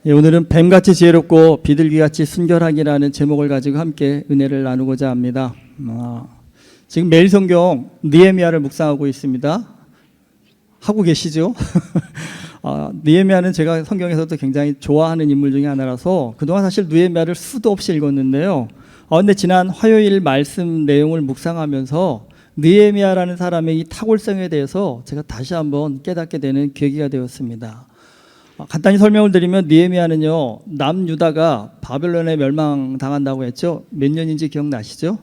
예, 오늘은 뱀같이 지혜롭고 비둘기같이 순결하기라는 제목을 가지고 함께 은혜를 나누고자 합니다. 지금 매일 성경 느헤미야를 묵상하고 있습니다. 하고 계시죠? 느헤미야는 제가 성경에서도 굉장히 좋아하는 인물 중에 하나라서 그동안 사실 느헤미야를 수도 없이 읽었는데요. 근데 지난 화요일 말씀 내용을 묵상하면서 느헤미야라는 사람의 이 탁월성에 대해서 제가 다시 한번 깨닫게 되는 계기가 되었습니다. 간단히 설명을 드리면 느헤미야는요, 남유다가 바벨론에 멸망당한다고 했죠. 몇 년인지 기억나시죠?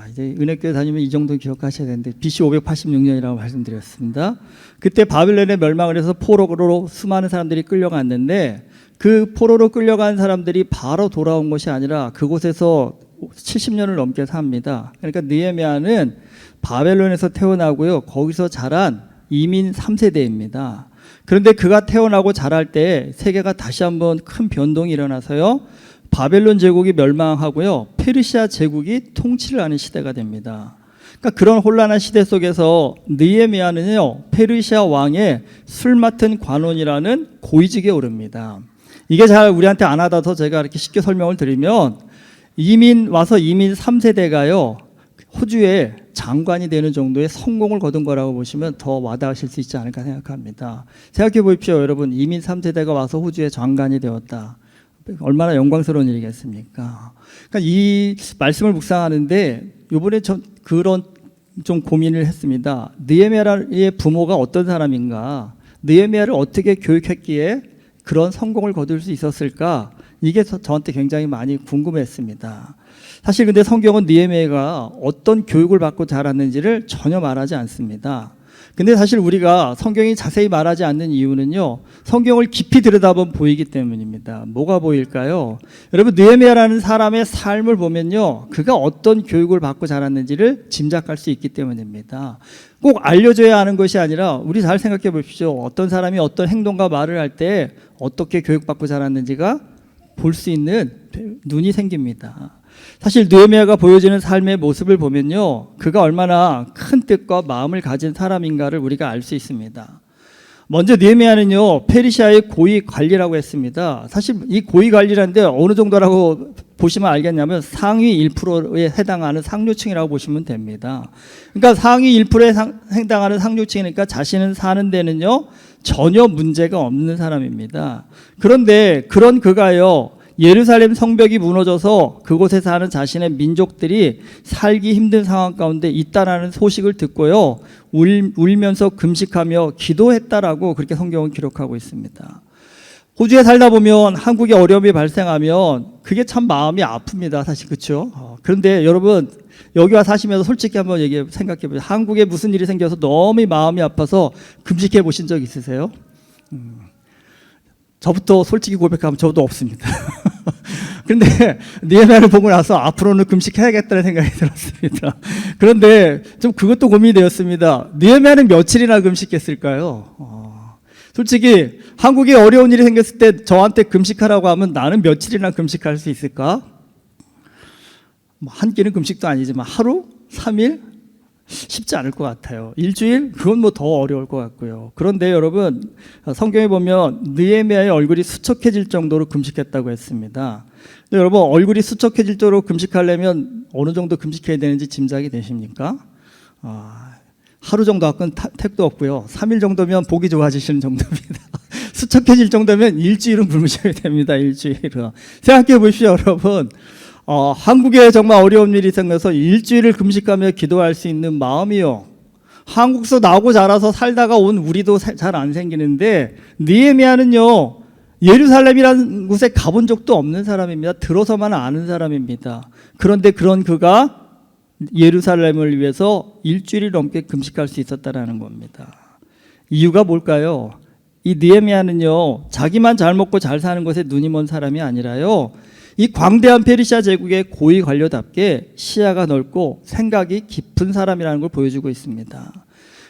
이제 은혜교회 다니면 이 정도 기억하셔야 되는데 BC 586년이라고 말씀드렸습니다. 그때 바벨론에 멸망을 해서 포로로 수많은 사람들이 끌려갔는데 그 포로로 끌려간 사람들이 바로 돌아온 것이 아니라 그곳에서 70년을 넘게 삽니다. 그러니까 느헤미야는 바벨론에서 태어나고요, 거기서 자란 이민 3세대입니다. 그런데 그가 태어나고 자랄 때 세계가 다시 한번 큰 변동이 일어나서요, 바벨론 제국이 멸망하고요, 페르시아 제국이 통치를 하는 시대가 됩니다. 그러니까 그런 혼란한 시대 속에서 느헤미야는요, 페르시아 왕의 술 맡은 관원이라는 고위직에 오릅니다. 이게 잘 우리한테 안 와닿아서 제가 이렇게 쉽게 설명을 드리면, 이민 3세대가요 호주에 장관이 되는 정도의 성공을 거둔 거라고 보시면 더 와닿으실 수 있지 않을까 생각합니다. 생각해 보십시오. 여러분, 이민 3세대가 와서 호주에 장관이 되었다. 얼마나 영광스러운 일이겠습니까? 그러니까 이 말씀을 묵상하는데 이번에 그런 좀 고민을 했습니다. 느헤미야의 부모가 어떤 사람인가? 느헤미야를 어떻게 교육했기에 그런 성공을 거둘 수 있었을까? 이게 저한테 굉장히 많이 궁금했습니다. 사실 근데 성경은 느헤미야가 어떤 교육을 받고 자랐는지를 전혀 말하지 않습니다. 근데 사실 우리가 성경이 자세히 말하지 않는 이유는요, 성경을 깊이 들여다보면 보이기 때문입니다. 뭐가 보일까요? 여러분, 느헤미야라는 사람의 삶을 보면요, 그가 어떤 교육을 받고 자랐는지를 짐작할 수 있기 때문입니다. 꼭 알려줘야 하는 것이 아니라 우리 잘 생각해 보십시오. 어떤 사람이 어떤 행동과 말을 할 때 어떻게 교육받고 자랐는지가 볼 수 있는 눈이 생깁니다. 사실 느헤미야가 보여지는 삶의 모습을 보면요, 그가 얼마나 큰 뜻과 마음을 가진 사람인가를 우리가 알 수 있습니다. 먼저 느헤미야는요, 페르시아의 고위 관리라고 했습니다. 사실 이 고위 관리라는데 어느 정도라고 보시면 알겠냐면 상위 1%에 해당하는 상류층이라고 보시면 됩니다. 그러니까 상위 1%에 해당하는 상류층이니까 자신은 사는 데는요 전혀 문제가 없는 사람입니다. 그런데 그런 그가요, 예루살렘 성벽이 무너져서 그곳에 사는 자신의 민족들이 살기 힘든 상황 가운데 있다라는 소식을 듣고요, 울면서 금식하며 기도했다라고 그렇게 성경은 기록하고 있습니다. 호주에 살다 보면 한국에 어려움이 발생하면 그게 참 마음이 아픕니다. 사실 그렇죠? 그런데 여러분, 여기 와 사시면서 솔직히 한번 생각해 보세요. 한국에 무슨 일이 생겨서 너무 마음이 아파서 금식해 보신 적 있으세요? 저부터 솔직히 고백하면 저도 없습니다. 그런데 느헤미야를 보고 나서 앞으로는 금식해야겠다는 생각이 들었습니다. 그런데 좀 그것도 고민이 되었습니다. 느헤미야는 며칠이나 금식했을까요? 솔직히 한국에 어려운 일이 생겼을 때 저한테 금식하라고 하면 나는 며칠이나 금식할 수 있을까? 한 끼는 금식도 아니지만 하루? 3일? 쉽지 않을 것 같아요. 일주일? 그건 뭐 더 어려울 것 같고요. 그런데 여러분, 성경에 보면 느헤미야의 얼굴이 수척해질 정도로 금식했다고 했습니다. 근데 여러분, 얼굴이 수척해질 정도로 금식하려면 어느 정도 금식해야 되는지 짐작이 되십니까? 하루 정도 갖고는 택도 없고요. 3일 정도면 보기 좋아지시는 정도입니다. 수척해질 정도면 일주일은 굶으셔야 됩니다. 일주일은. 생각해 보십시오, 여러분. 한국에 정말 어려운 일이 생겨서 일주일을 금식하며 기도할 수 있는 마음이요, 한국에서 나고 자라서 살다가 온 우리도 잘 안 생기는데, 느헤미야는요 예루살렘이라는 곳에 가본 적도 없는 사람입니다. 들어서만 아는 사람입니다. 그런데 그런 그가 예루살렘을 위해서 일주일이 넘게 금식할 수 있었다라는 겁니다. 이유가 뭘까요? 이 느헤미야는요, 자기만 잘 먹고 잘 사는 것에 눈이 먼 사람이 아니라요, 이 광대한 페르시아 제국의 고위 관료답게 시야가 넓고 생각이 깊은 사람이라는 걸 보여주고 있습니다.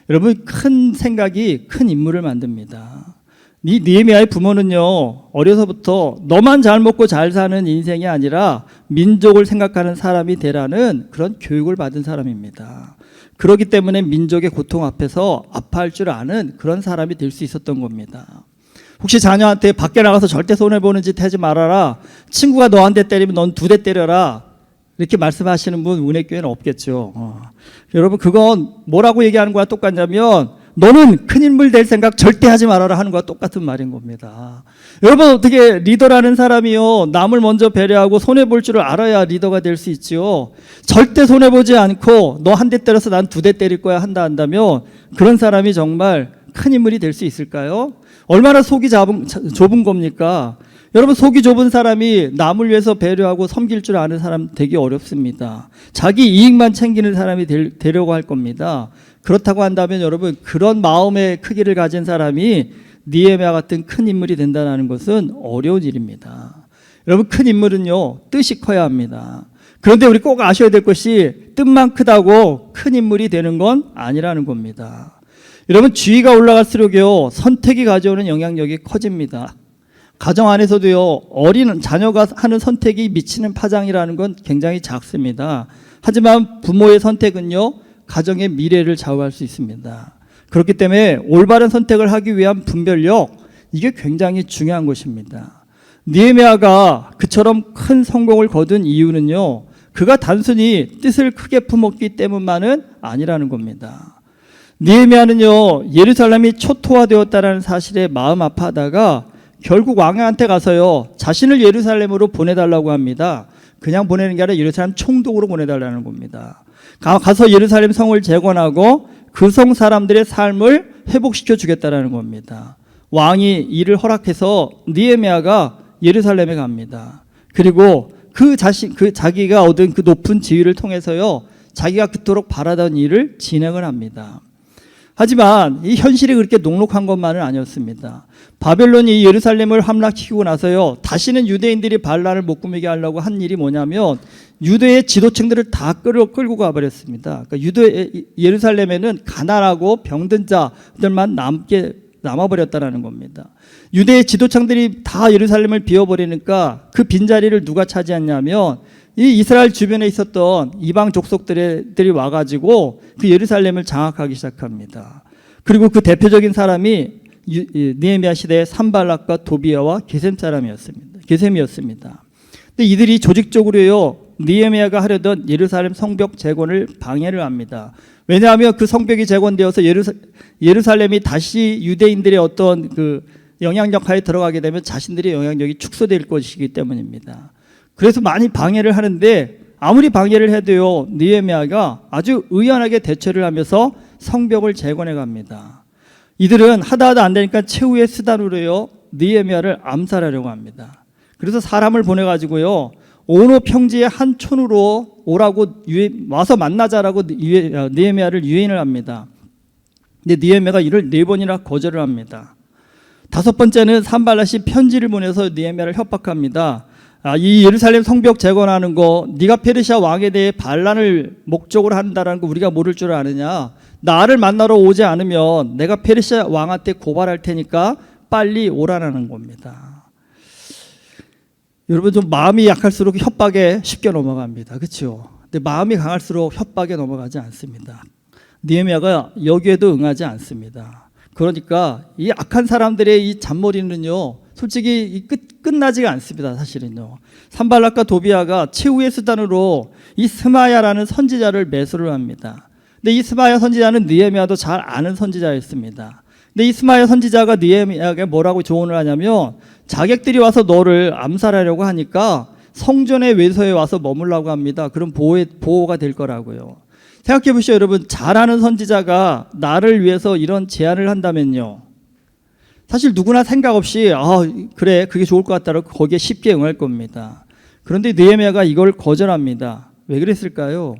여러분, 큰 생각이 큰 인물을 만듭니다. 이 느헤미야의 부모는요, 어려서부터 너만 잘 먹고 잘 사는 인생이 아니라 민족을 생각하는 사람이 되라는 그런 교육을 받은 사람입니다. 그렇기 때문에 민족의 고통 앞에서 아파할 줄 아는 그런 사람이 될 수 있었던 겁니다. 혹시 자녀한테 밖에 나가서 절대 손해보는 짓 하지 말아라. 친구가 너한테 때리면 넌 2대 때려라. 이렇게 말씀하시는 분 은혜교회는 없겠죠. 여러분 그건 뭐라고 얘기하는 거와 똑같냐면 너는 큰 인물 될 생각 절대 하지 말아라 하는 거와 똑같은 말인 겁니다. 여러분 어떻게 리더라는 사람이요 남을 먼저 배려하고 손해볼 줄을 알아야 리더가 될 수 있죠. 절대 손해보지 않고 너 한 대 때려서 난 2대 때릴 거야 한다면 그런 사람이 정말 큰 인물이 될 수 있을까요? 얼마나 속이 좁은 겁니까? 여러분 속이 좁은 사람이 남을 위해서 배려하고 섬길 줄 아는 사람 되게 어렵습니다. 자기 이익만 챙기는 사람이 되려고 할 겁니다. 그렇다고 한다면 여러분 그런 마음의 크기를 가진 사람이 느헤미야 같은 큰 인물이 된다는 것은 어려운 일입니다. 여러분 큰 인물은요 뜻이 커야 합니다. 그런데 우리 꼭 아셔야 될 것이 뜻만 크다고 큰 인물이 되는 건 아니라는 겁니다. 여러분 지위가 올라갈수록요 선택이 가져오는 영향력이 커집니다. 가정 안에서도요 어린 자녀가 하는 선택이 미치는 파장이라는 건 굉장히 작습니다. 하지만 부모의 선택은요 가정의 미래를 좌우할 수 있습니다. 그렇기 때문에 올바른 선택을 하기 위한 분별력 이게 굉장히 중요한 것입니다. 느헤미야가 그처럼 큰 성공을 거둔 이유는요 그가 단순히 뜻을 크게 품었기 때문만은 아니라는 겁니다. 느헤미야는요 예루살렘이 초토화되었다는 사실에 마음 아파하다가 결국 왕한테 가서요 자신을 예루살렘으로 보내달라고 합니다. 그냥 보내는 게 아니라 예루살렘 총독으로 보내달라는 겁니다. 가서 예루살렘 성을 재건하고 그 성 사람들의 삶을 회복시켜 주겠다는 겁니다. 왕이 이를 허락해서 느헤미야가 예루살렘에 갑니다. 그리고 자기가 얻은 그 높은 지위를 통해서요 자기가 그토록 바라던 일을 진행을 합니다. 하지만 이 현실이 그렇게 녹록한 것만은 아니었습니다. 바벨론이 예루살렘을 함락시키고 나서요 다시는 유대인들이 반란을 못 꾸미게 하려고 한 일이 뭐냐면 유대의 지도층들을 다 끌고 가버렸습니다. 그러니까 예루살렘에는 가난하고 병든 자들만 남아버렸다는 겁니다. 유대의 지도층들이 다 예루살렘을 비워버리니까 그 빈자리를 누가 차지했냐면 이 이스라엘 주변에 있었던 이방 족속들이 와가지고 그 예루살렘을 장악하기 시작합니다. 그리고 그 대표적인 사람이 느헤미야 시대의 산발락과 도비야와 게셈이었습니다. 근데 이들이 조직적으로요 느헤미야가 하려던 예루살렘 성벽 재건을 방해를 합니다. 왜냐하면 그 성벽이 재건되어서 예루살렘이 다시 유대인들의 어떤 그 영향력 하에 들어가게 되면 자신들의 영향력이 축소될 것이기 때문입니다. 그래서 많이 방해를 하는데 아무리 방해를 해도요 느헤미야가 아주 의연하게 대처를 하면서 성벽을 재건해 갑니다. 이들은 하다 안 되니까 최후의 수단으로요 느헤미야를 암살하려고 합니다. 그래서 사람을 보내가지고요 오노 평지의 한 촌으로 오라고 와서 만나자라고 느헤미야를 유인을 합니다. 근데 느헤미야가 이를 4번이나 거절을 합니다. 5번째는 산발랏이 편지를 보내서 느헤미야를 협박합니다. 이 예루살렘 성벽 재건하는 거 네가 페르시아 왕에 대해 반란을 목적으로 한다는 거 우리가 모를 줄 아느냐. 나를 만나러 오지 않으면 내가 페르시아 왕한테 고발할 테니까 빨리 오라는 겁니다. 여러분 좀 마음이 약할수록 협박에 쉽게 넘어갑니다. 그렇죠? 근데 마음이 강할수록 협박에 넘어가지 않습니다. 느헤미야가 여기에도 응하지 않습니다. 그러니까 이 악한 사람들의 이 잔머리는요 솔직히 끝나지가 않습니다. 사실은요 산발락과 도비야가 최후의 수단으로 이 스마야라는 선지자를 매수를 합니다. 근데 이 스마야 선지자는 느헤미야도 잘 아는 선지자였습니다. 근데 이 스마야 선지자가 느헤미야에게 뭐라고 조언을 하냐면 자객들이 와서 너를 암살하려고 하니까 성전의 외서에 와서 머물라고 합니다. 그럼 보호가 될 거라고요. 생각해 보시죠 여러분. 잘 아는 선지자가 나를 위해서 이런 제안을 한다면요 사실 누구나 생각 없이 그래 그게 좋을 것 같다고 거기에 쉽게 응할 겁니다. 그런데 느헤미야가 이걸 거절합니다. 왜 그랬을까요?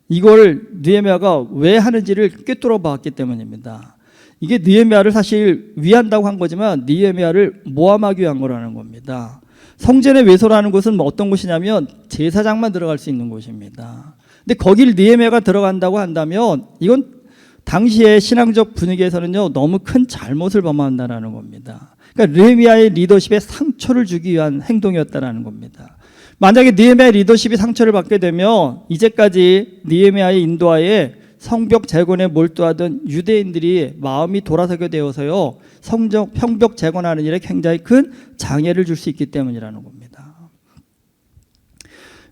이걸 느헤미야가 왜 하는지를 꿰뚫어 봤기 때문입니다. 이게 느헤미야를 사실 위한다고 한 거지만 느헤미야를 모함하기 위한 거라는 겁니다. 성전의 외소라는 곳은 어떤 곳이냐면 제사장만 들어갈 수 있는 곳입니다. 근데 거길 느헤미야가 들어간다고 한다면 이건 당시의 신앙적 분위기에서는요 너무 큰 잘못을 범한다는 겁니다. 그러니까 느헤미야의 리더십에 상처를 주기 위한 행동이었다는 겁니다. 만약에 느헤미야의 리더십이 상처를 받게 되면 이제까지 느헤미야의 인도하에 성벽 재건에 몰두하던 유대인들이 마음이 돌아서게 되어서요, 성벽 재건하는 일에 굉장히 큰 장애를 줄 수 있기 때문이라는 겁니다.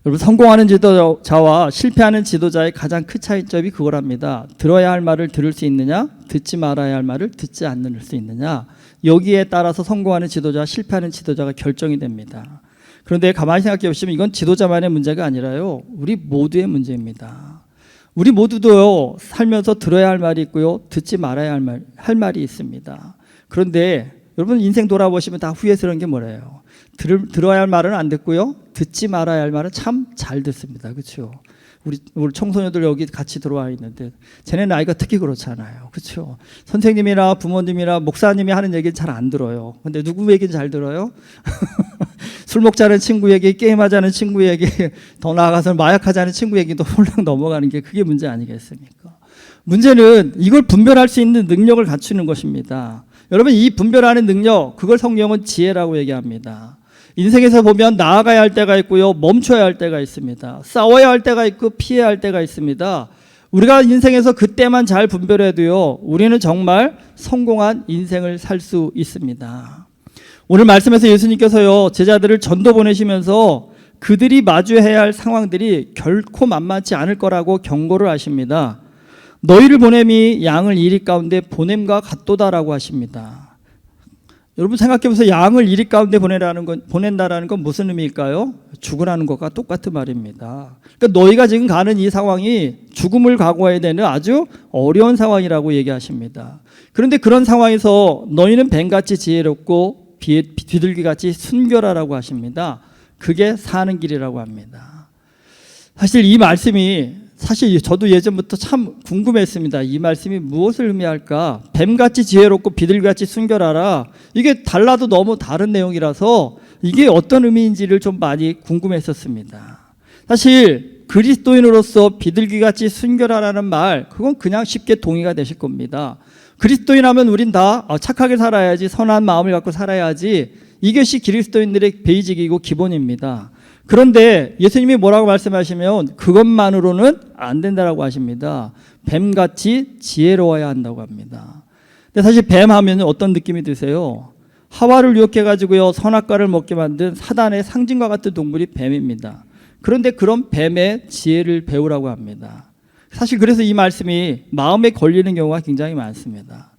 여러분, 성공하는 지도자와 실패하는 지도자의 가장 큰 차이점이 그거랍니다. 들어야 할 말을 들을 수 있느냐, 듣지 말아야 할 말을 듣지 않을 수 있느냐. 여기에 따라서 성공하는 지도자와 실패하는 지도자가 결정이 됩니다. 그런데 가만히 생각해 보시면 이건 지도자만의 문제가 아니라요, 우리 모두의 문제입니다. 우리 모두도요, 살면서 들어야 할 말이 있고요, 듣지 말아야 할 말이 있습니다. 그런데 여러분, 인생 돌아보시면 다 후회스러운 게 뭐래요? 들어야 할 말은 안 듣고요, 듣지 말아야 할 말은 참 잘 듣습니다. 그렇죠? 우리 청소년들 여기 같이 들어와 있는데 쟤네 나이가 특히 그렇잖아요. 그렇죠? 선생님이나 부모님이나 목사님이 하는 얘기는 잘 안 들어요. 근데 누구 얘기는 잘 들어요? 술 먹자는 친구 얘기, 게임하자는 친구 얘기, 더 나아가서 마약하자는 친구 얘기도 홀랑 넘어가는 게 그게 문제 아니겠습니까? 문제는 이걸 분별할 수 있는 능력을 갖추는 것입니다. 여러분, 이 분별하는 능력, 그걸 성경은 지혜라고 얘기합니다. 인생에서 보면 나아가야 할 때가 있고요, 멈춰야 할 때가 있습니다. 싸워야 할 때가 있고 피해야 할 때가 있습니다. 우리가 인생에서 그때만 잘 분별해도요, 우리는 정말 성공한 인생을 살 수 있습니다. 오늘 말씀에서 예수님께서요, 제자들을 전도 보내시면서 그들이 마주해야 할 상황들이 결코 만만치 않을 거라고 경고를 하십니다. 너희를 보냄이 양을 이리 가운데 보냄과 같도다라고 하십니다. 여러분, 생각해 보세요. 양을 이리 가운데 보낸다라는 건 무슨 의미일까요? 죽으라는 것과 똑같은 말입니다. 그러니까 너희가 지금 가는 이 상황이 죽음을 각오해야 되는 아주 어려운 상황이라고 얘기하십니다. 그런데 그런 상황에서 너희는 뱀같이 지혜롭고 비둘기같이 순결하라고 하십니다. 그게 사는 길이라고 합니다. 사실 이 말씀이, 사실 저도 예전부터 참 궁금했습니다. 이 말씀이 무엇을 의미할까? 뱀같이 지혜롭고 비둘기같이 순결하라. 이게 달라도 너무 다른 내용이라서 이게 어떤 의미인지를 좀 많이 궁금했었습니다. 사실 그리스도인으로서 비둘기같이 순결하라는 말, 그건 그냥 쉽게 동의가 되실 겁니다. 그리스도인 하면 우린 다 착하게 살아야지, 선한 마음을 갖고 살아야지, 이것이 그리스도인들의 베이직이고 기본입니다. 그런데 예수님이 뭐라고 말씀하시면 그것만으로는 안 된다라고 하십니다. 뱀같이 지혜로워야 한다고 합니다. 근데 사실 뱀 하면 어떤 느낌이 드세요? 하와를 유혹해가지고요, 선악과를 먹게 만든 사단의 상징과 같은 동물이 뱀입니다. 그런데 그런 뱀의 지혜를 배우라고 합니다. 사실 그래서 이 말씀이 마음에 걸리는 경우가 굉장히 많습니다.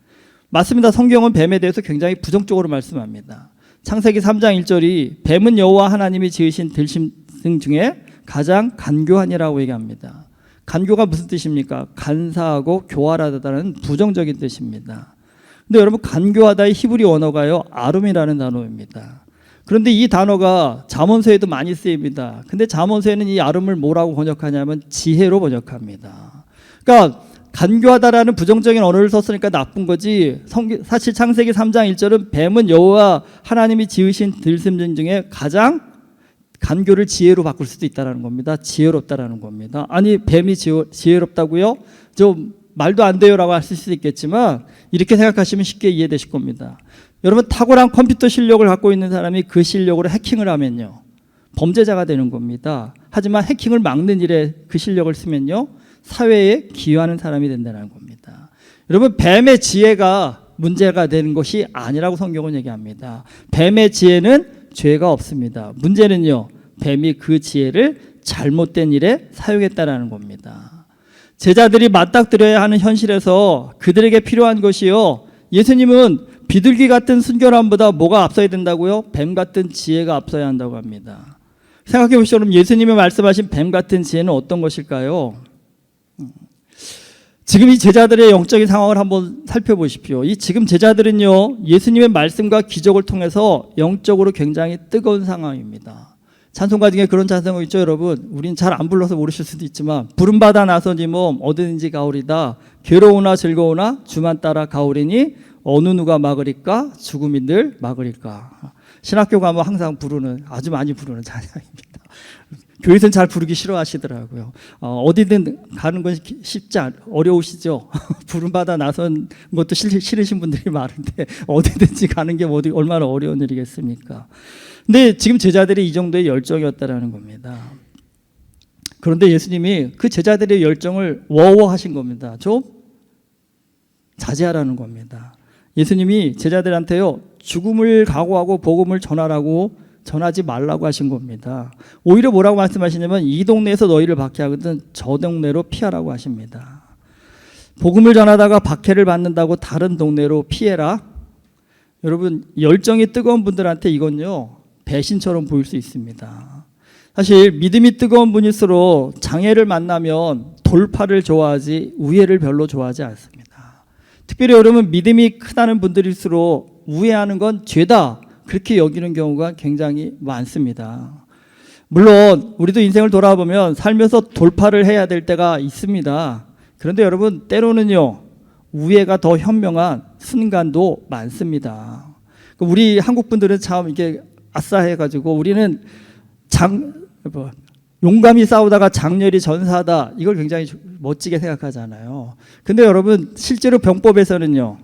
맞습니다. 성경은 뱀에 대해서 굉장히 부정적으로 말씀합니다. 창세기 3장 1절이 뱀은 여호와 하나님이 지으신 들짐승 중에 가장 간교하니라고 얘기합니다. 간교가 무슨 뜻입니까? 간사하고 교활하다는 부정적인 뜻입니다. 근데 여러분, 간교하다의 히브리 언어가요, 아름이라는 단어입니다. 그런데 이 단어가 잠언서에도 많이 쓰입니다. 근데 잠언서에는 이 아름을 뭐라고 번역하냐면 지혜로 번역합니다. 그러니까 간교하다라는 부정적인 언어를 썼으니까 나쁜 거지, 사실 창세기 3장 1절은 뱀은 여호와 하나님이 지으신 들짐승 중에 가장 간교를 지혜로 바꿀 수도 있다는 겁니다. 지혜롭다라는 겁니다. 아니, 뱀이 지혜롭다고요? 좀 말도 안 돼요라고 하실 수도 있겠지만 이렇게 생각하시면 쉽게 이해되실 겁니다. 여러분, 탁월한 컴퓨터 실력을 갖고 있는 사람이 그 실력으로 해킹을 하면요, 범죄자가 되는 겁니다. 하지만 해킹을 막는 일에 그 실력을 쓰면요, 사회에 기여하는 사람이 된다는 겁니다. 여러분, 뱀의 지혜가 문제가 되는 것이 아니라고 성경은 얘기합니다. 뱀의 지혜는 죄가 없습니다. 문제는요, 뱀이 그 지혜를 잘못된 일에 사용했다라는 겁니다. 제자들이 맞닥뜨려야 하는 현실에서 그들에게 필요한 것이요, 예수님은 비둘기 같은 순결함보다 뭐가 앞서야 된다고요? 뱀 같은 지혜가 앞서야 한다고 합니다. 생각해 보시죠. 그럼 예수님이 말씀하신 뱀 같은 지혜는 어떤 것일까요? 지금 이 제자들의 영적인 상황을 한번 살펴보십시오. 이 지금 제자들은요, 예수님의 말씀과 기적을 통해서 영적으로 굉장히 뜨거운 상황입니다. 찬송가 중에 그런 찬송이 있죠, 여러분. 우린 잘 안 불러서 모르실 수도 있지만, 부름받아 나서니 몸 어디든지 가오리다. 괴로우나 즐거우나 주만 따라 가오리니 어느 누가 막으리까? 죽음이 늘 막으리까? 신학교 가면 항상 부르는, 아주 많이 부르는 찬양입니다. 교회에서는 잘 부르기 싫어하시더라고요. 어디든 가는 건 쉽지 어려우시죠. 부름받아 나선 것도 싫으신 분들이 많은데 어디든지 가는 게 얼마나 어려운 일이겠습니까? 근데 지금 제자들이 이 정도의 열정이었다라는 겁니다. 그런데 예수님이 그 제자들의 열정을 워워하신 겁니다. 좀 자제하라는 겁니다. 예수님이 제자들한테요, 죽음을 각오하고 복음을 전하라고, 전하지 말라고 하신 겁니다. 오히려 뭐라고 말씀하시냐면 이 동네에서 너희를 박해하거든 저 동네로 피하라고 하십니다. 복음을 전하다가 박해를 받는다고 다른 동네로 피해라. 여러분, 열정이 뜨거운 분들한테 이건요, 배신처럼 보일 수 있습니다. 사실 믿음이 뜨거운 분일수록 장애를 만나면 돌파를 좋아하지 우회를 별로 좋아하지 않습니다. 특별히 여러분, 믿음이 크다는 분들일수록 우회하는 건 죄다 그렇게 여기는 경우가 굉장히 많습니다. 물론 우리도 인생을 돌아보면 살면서 돌파를 해야 될 때가 있습니다. 그런데 여러분, 때로는요, 우회가 더 현명한 순간도 많습니다. 우리 한국 분들은 참 이게 아싸해가지고 우리는 용감히 싸우다가 장렬히 전사하다, 이걸 굉장히 멋지게 생각하잖아요. 근데 여러분, 실제로 병법에서는요,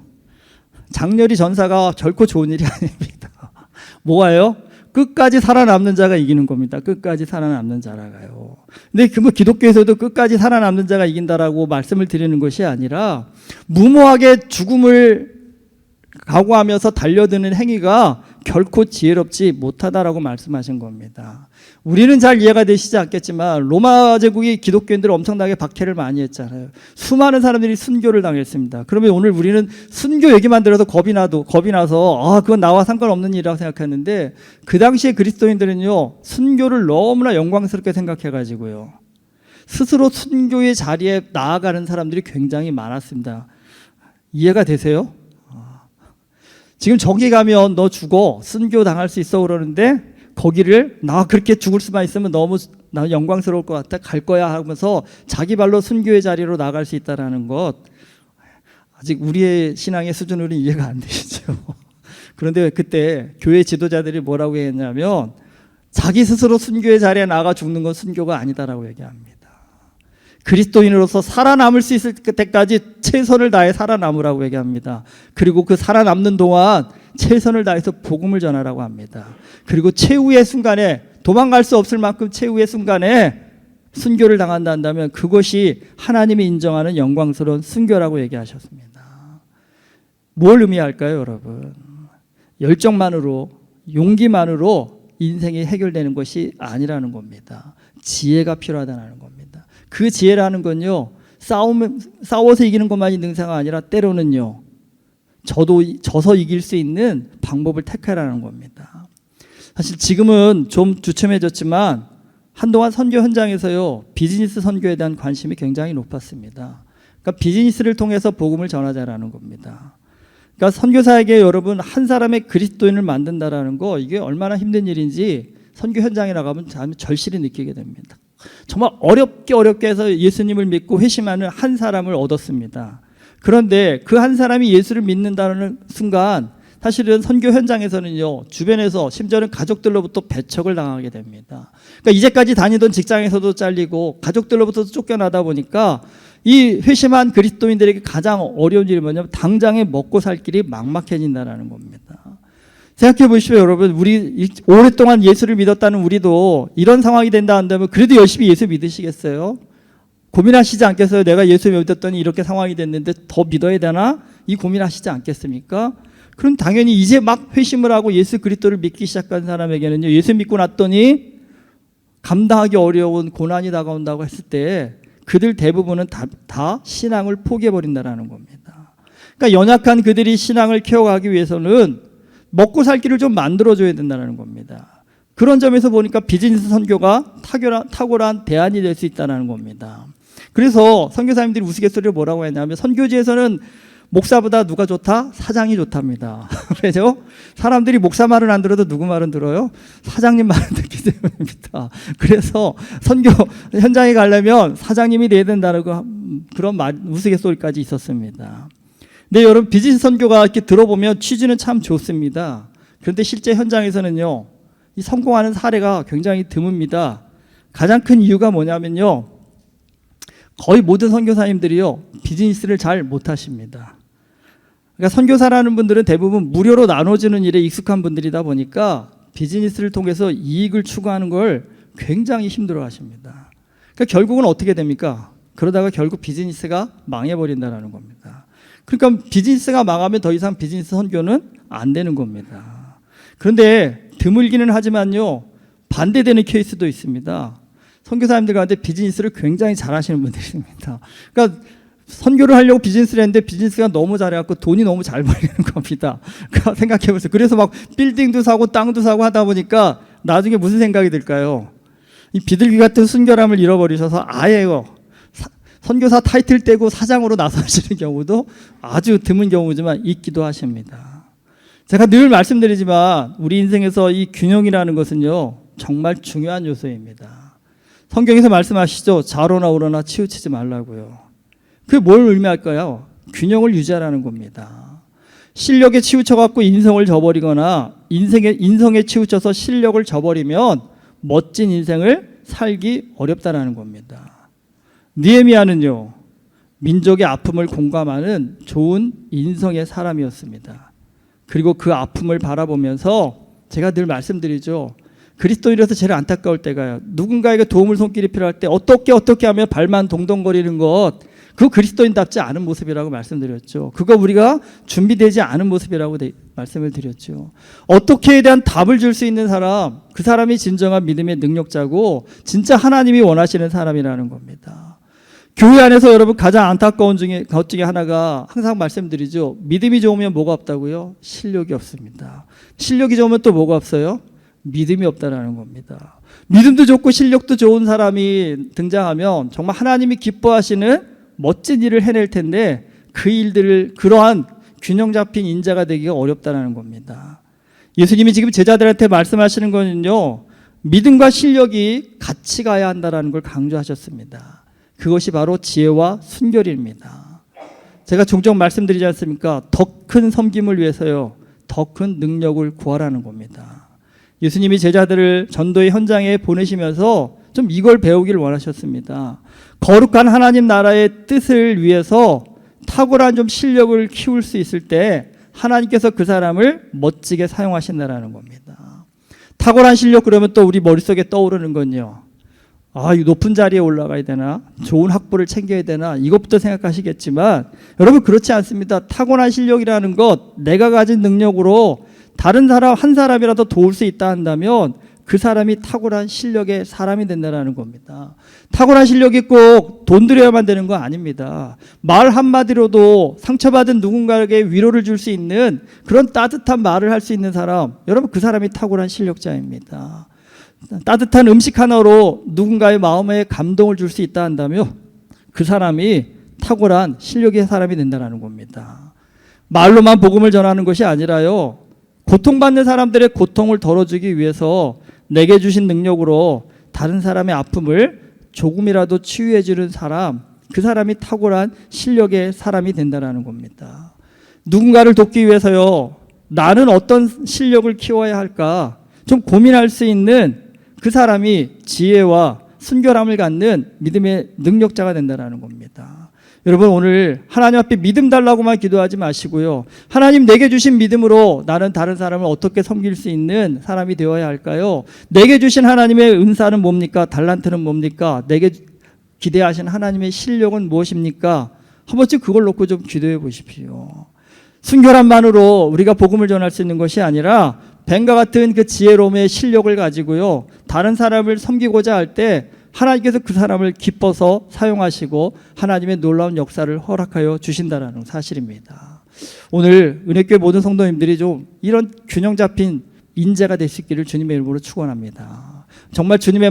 장렬히 전사가 결코 좋은 일이 아닙니다. 뭐가요? 끝까지 살아남는 자가 이기는 겁니다. 끝까지 살아남는 자라가요. 근데 그 기독교에서도 끝까지 살아남는 자가 이긴다라고 말씀을 드리는 것이 아니라 무모하게 죽음을 각오하면서 달려드는 행위가 결코 지혜롭지 못하다라고 말씀하신 겁니다. 우리는 잘 이해가 되시지 않겠지만 로마 제국이 기독교인들을 엄청나게 박해를 많이 했잖아요. 수많은 사람들이 순교를 당했습니다. 그러면 오늘 우리는 순교 얘기만 들어서 겁이 나서 그건 나와 상관없는 일이라고 생각했는데, 그 당시에 그리스도인들은요, 순교를 너무나 영광스럽게 생각해가지고요, 스스로 순교의 자리에 나아가는 사람들이 굉장히 많았습니다. 이해가 되세요? 지금 저기 가면 너 죽어, 순교 당할 수 있어 그러는데, 거기를 나 그렇게 죽을 수만 있으면 너무 나 영광스러울 것 같아, 갈 거야 하면서 자기 발로 순교의 자리로 나갈 수 있다는 것, 아직 우리의 신앙의 수준으로는 이해가 안 되시죠. 그런데 그때 교회 지도자들이 뭐라고 했냐면 자기 스스로 순교의 자리에 나가 죽는 건 순교가 아니다라고 얘기합니다. 그리스도인으로서 살아남을 수 있을 때까지 최선을 다해 살아남으라고 얘기합니다. 그리고 그 살아남는 동안 최선을 다해서 복음을 전하라고 합니다. 그리고 최후의 순간에, 도망갈 수 없을 만큼 최후의 순간에 순교를 당한다면 그것이 하나님이 인정하는 영광스러운 순교라고 얘기하셨습니다. 뭘 의미할까요, 여러분? 열정만으로, 용기만으로 인생이 해결되는 것이 아니라는 겁니다. 지혜가 필요하다는 겁니다. 그 지혜라는 건요, 싸워서 이기는 것만이 능사가 아니라 때로는요, 져서 이길 수 있는 방법을 택하라는 겁니다. 사실 지금은 좀 주춤해졌지만 한동안 선교 현장에서요, 비즈니스 선교에 대한 관심이 굉장히 높았습니다. 그러니까 비즈니스를 통해서 복음을 전하자라는 겁니다. 그러니까 선교사에게 여러분, 한 사람의 그리스도인을 만든다라는 거, 이게 얼마나 힘든 일인지 선교 현장에 나가면 절실히 느끼게 됩니다. 정말 어렵게 해서 예수님을 믿고 회심하는 한 사람을 얻었습니다. 그런데 그 한 사람이 예수를 믿는다는 순간 사실은 선교 현장에서는요, 주변에서 심지어는 가족들로부터 배척을 당하게 됩니다. 그러니까 이제까지 다니던 직장에서도 잘리고 가족들로부터 쫓겨나다 보니까 이 회심한 그리스도인들에게 가장 어려운 일이 뭐냐면 당장에 먹고 살 길이 막막해진다는 겁니다. 생각해 보십시오, 여러분. 우리 오랫동안 예수를 믿었다는 우리도 이런 상황이 된다 한다면 그래도 열심히 예수 믿으시겠어요? 고민하시지 않겠어요? 내가 예수 믿었더니 이렇게 상황이 됐는데 더 믿어야 되나? 이 고민하시지 않겠습니까? 그럼 당연히 이제 막 회심을 하고 예수 그리스도를 믿기 시작한 사람에게는요, 예수 믿고 났더니 감당하기 어려운 고난이 다가온다고 했을 때 그들 대부분은 다 신앙을 포기해버린다는 겁니다. 그러니까 연약한 그들이 신앙을 키워가기 위해서는 먹고 살 길을 좀 만들어줘야 된다는 겁니다. 그런 점에서 보니까 비즈니스 선교가 탁월한 대안이 될 수 있다는 겁니다. 그래서 선교사님들이 우스갯소리로 뭐라고 했냐면, 선교지에서는 목사보다 누가 좋다? 사장이 좋답니다. 그래서 사람들이 목사 말은 안 들어도 누구 말은 들어요? 사장님 말은 듣기 때문입니다. 그래서 선교 현장에 가려면 사장님이 돼야 된다는 그런 우스갯소리까지 있었습니다. 근데 여러분, 비즈니스 선교가 이렇게 들어보면 취지는 참 좋습니다. 그런데 실제 현장에서는요, 이 성공하는 사례가 굉장히 드뭅니다. 가장 큰 이유가 뭐냐면요, 거의 모든 선교사님들이요, 비즈니스를 잘 못하십니다. 그러니까 선교사라는 분들은 대부분 무료로 나눠주는 일에 익숙한 분들이다 보니까 비즈니스를 통해서 이익을 추구하는 걸 굉장히 힘들어 하십니다. 그러니까 결국은 어떻게 됩니까? 그러다가 결국 비즈니스가 망해버린다는 겁니다. 그러니까 비즈니스가 망하면 더 이상 비즈니스 선교는 안 되는 겁니다. 그런데 드물기는 하지만요, 반대되는 케이스도 있습니다. 선교사님들 가운데 비즈니스를 굉장히 잘하시는 분들이 있습니다. 그러니까 선교를 하려고 비즈니스를 했는데 비즈니스가 너무 잘해갖고 돈이 너무 잘 벌리는 겁니다. 그러니까 생각해보세요. 그래서 막 빌딩도 사고 땅도 사고 하다 보니까 나중에 무슨 생각이 들까요? 이 비둘기 같은 순결함을 잃어버리셔서 아예 선교사 타이틀 떼고 사장으로 나서시는 경우도 아주 드문 경우지만 있기도 하십니다. 제가 늘 말씀드리지만 우리 인생에서 이 균형이라는 것은요, 정말 중요한 요소입니다. 성경에서 말씀하시죠. 좌로나 우로나 치우치지 말라고요. 그게 뭘 의미할까요? 균형을 유지하라는 겁니다. 실력에 치우쳐갖고 인성을 저버리거나 인성에 치우쳐서 실력을 저버리면 멋진 인생을 살기 어렵다라는 겁니다. 느헤미야는요, 민족의 아픔을 공감하는 좋은 인성의 사람이었습니다. 그리고 그 아픔을 바라보면서 제가 늘 말씀드리죠. 그리스도인이라서 제일 안타까울 때가요, 누군가에게 도움을 손길이 필요할 때 어떻게 하면 발만 동동거리는 것, 그거 그리스도인답지 않은 모습이라고 말씀드렸죠. 그거 우리가 준비되지 않은 모습이라고 말씀을 드렸죠. 어떻게에 대한 답을 줄 수 있는 사람, 그 사람이 진정한 믿음의 능력자고 진짜 하나님이 원하시는 사람이라는 겁니다. 교회 안에서 여러분 가장 안타까운 것 중에 하나가 항상 말씀드리죠. 믿음이 좋으면 뭐가 없다고요? 실력이 없습니다. 실력이 좋으면 또 뭐가 없어요? 믿음이 없다라는 겁니다. 믿음도 좋고 실력도 좋은 사람이 등장하면 정말 하나님이 기뻐하시는 멋진 일을 해낼 텐데 그 일들을 그러한 균형 잡힌 인자가 되기가 어렵다는 겁니다. 예수님이 지금 제자들한테 말씀하시는 거는요, 믿음과 실력이 같이 가야 한다는 걸 강조하셨습니다. 그것이 바로 지혜와 순결입니다. 제가 종종 말씀드리지 않습니까? 더 큰 섬김을 위해서요, 더 큰 능력을 구하라는 겁니다. 예수님이 제자들을 전도의 현장에 보내시면서 좀 이걸 배우길 원하셨습니다. 거룩한 하나님 나라의 뜻을 위해서 탁월한 좀 실력을 키울 수 있을 때 하나님께서 그 사람을 멋지게 사용하신다라는 겁니다. 탁월한 실력 그러면 또 우리 머릿속에 떠오르는 건요, 이 높은 자리에 올라가야 되나? 좋은 학부를 챙겨야 되나? 이것부터 생각하시겠지만 여러분 그렇지 않습니다. 탁월한 실력이라는 것, 내가 가진 능력으로 다른 사람 한 사람이라도 도울 수 있다 한다면 그 사람이 탁월한 실력의 사람이 된다는 겁니다. 탁월한 실력이 꼭 돈 들여야만 되는 거 아닙니다. 말 한마디로도 상처받은 누군가에게 위로를 줄 수 있는 그런 따뜻한 말을 할 수 있는 사람, 여러분 그 사람이 탁월한 실력자입니다. 따뜻한 음식 하나로 누군가의 마음에 감동을 줄 수 있다 한다면 그 사람이 탁월한 실력의 사람이 된다는 겁니다. 말로만 복음을 전하는 것이 아니라요, 고통받는 사람들의 고통을 덜어주기 위해서 내게 주신 능력으로 다른 사람의 아픔을 조금이라도 치유해 주는 사람, 그 사람이 탁월한 실력의 사람이 된다는 겁니다. 누군가를 돕기 위해서요, 나는 어떤 실력을 키워야 할까 좀 고민할 수 있는 그 사람이 지혜와 순결함을 갖는 믿음의 능력자가 된다는 겁니다. 여러분 오늘 하나님 앞에 믿음 달라고만 기도하지 마시고요, 하나님 내게 주신 믿음으로 나는 다른 사람을 어떻게 섬길 수 있는 사람이 되어야 할까요? 내게 주신 하나님의 은사는 뭡니까? 달란트는 뭡니까? 내게 기대하신 하나님의 실력은 무엇입니까? 한 번쯤 그걸 놓고 좀 기도해 보십시오. 순결함만으로 우리가 복음을 전할 수 있는 것이 아니라 뱀과 같은 그 지혜로움의 실력을 가지고요, 다른 사람을 섬기고자 할 때 하나님께서 그 사람을 기뻐서 사용하시고 하나님의 놀라운 역사를 허락하여 주신다는 사실입니다. 오늘 은혜교회 모든 성도님들이 좀 이런 균형 잡힌 인재가 될 수 있기를 주님의 이름으로 축원합니다. 정말 주님의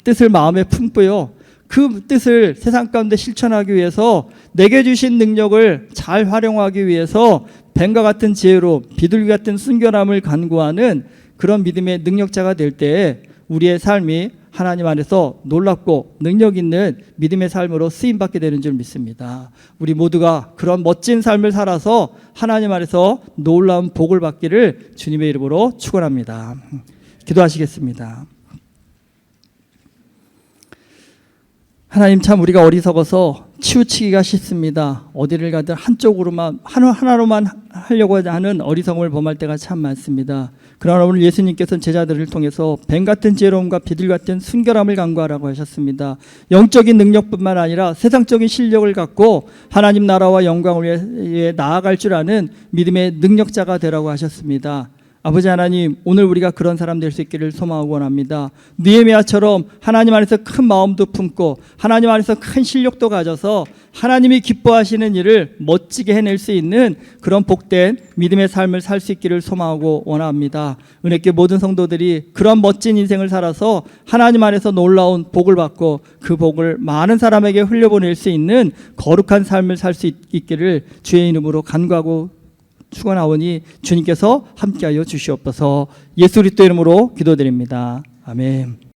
뜻을 마음에 품고요, 그 뜻을 세상 가운데 실천하기 위해서 내게 주신 능력을 잘 활용하기 위해서 뱀과 같은 지혜로 비둘기 같은 순결함을 간구하는 그런 믿음의 능력자가 될 때에 우리의 삶이 하나님 안에서 놀랍고 능력 있는 믿음의 삶으로 쓰임받게 되는 줄 믿습니다. 우리 모두가 그런 멋진 삶을 살아서 하나님 안에서 놀라운 복을 받기를 주님의 이름으로 축원합니다. 기도하시겠습니다. 하나님, 참 우리가 어리석어서 치우치기가 쉽습니다. 어디를 가든 한쪽으로만 하나로만 하려고 하는 어리석음을 범할 때가 참 많습니다. 그러나 오늘 예수님께서는 제자들을 통해서 뱀 같은 지혜로움과 비둘 같은 순결함을 강구하라고 하셨습니다. 영적인 능력뿐만 아니라 세상적인 실력을 갖고 하나님 나라와 영광을 위해 나아갈 줄 아는 믿음의 능력자가 되라고 하셨습니다. 아버지 하나님, 오늘 우리가 그런 사람 될 수 있기를 소망하고 원합니다. 느헤미야처럼 하나님 안에서 큰 마음도 품고 하나님 안에서 큰 실력도 가져서 하나님이 기뻐하시는 일을 멋지게 해낼 수 있는 그런 복된 믿음의 삶을 살 수 있기를 소망하고 원합니다. 은혜께 모든 성도들이 그런 멋진 인생을 살아서 하나님 안에서 놀라운 복을 받고 그 복을 많은 사람에게 흘려보낼 수 있는 거룩한 삶을 살 수 있기를 주의 이름으로 간구하고 축원하오니 주님께서 함께하여 주시옵소서. 예수 그리스도 이름으로 기도드립니다. 아멘.